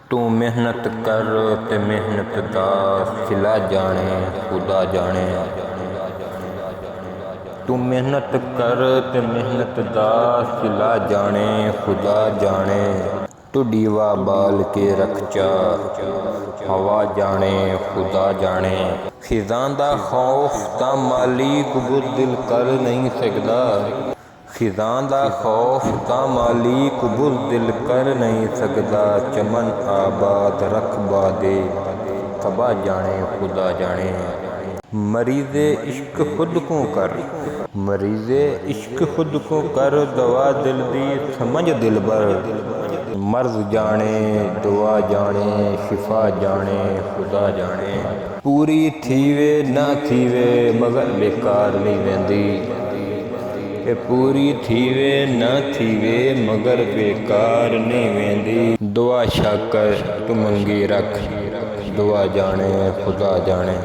ਤੂੰ ਮਿਹਨਤ ਕਰ ਤੇ ਮਿਹਨਤ ਦਾ ਸਿਲਾ ਜਾਣੇ ਖੁਦਾ ਜਾਣੇ। ਤੂੰ ਮਿਹਨਤ ਕਰ ਤੇ ਮਿਹਨਤ ਦਾ ਸਿਲਾ ਜਾਣੇ ਖੁਦਾ ਜਾਣੇ। ਤੂੰ ਦੀਵਾ ਬਾਲ ਕੇ ਰਖਚਾ ਹਵਾ ਜਾਣੇ ਖੁਦਾ ਜਾਣੇ। ਖਿਜ਼ਾਂ ਦਾ ਖੌਫ ਤਾਂ ਮਾਲੀਕ ਬੁਜ਼ਦਿਲ ਕਰ ਨਹੀਂ ਸਕਦਾ। ਖਿਜ਼ਾਂ ਦਾ ਖੌਫ ਤਾਂ ਮਾਲੀਕ ਬੁਜ਼ਦਿਲ ਕਰ ਨਹੀਂ ਸਕਦਾ। ਚਮਨ ਆਬਾਦ ਰਕਬਾ ਦੇ ਕਬਾ ਜਾਣੇ ਖੁਦਾ ਜਾਣੇ। मरीज़े इश्क खुद को कर मरीज़े इश्क खुद को कर दवा दिल दी समझ दिल भर। मर्ज़ जाने दुआ जाने शिफा जाने खुदा जाने। पूरी थीवे ना थीवे मगर बेकार नहीं वेंदी। पूरी थीवे ना थीवे मगर बेकार नहीं वेंदी। दुआ शाकर तू मंगी रख दुआ जाने खुदा जाने।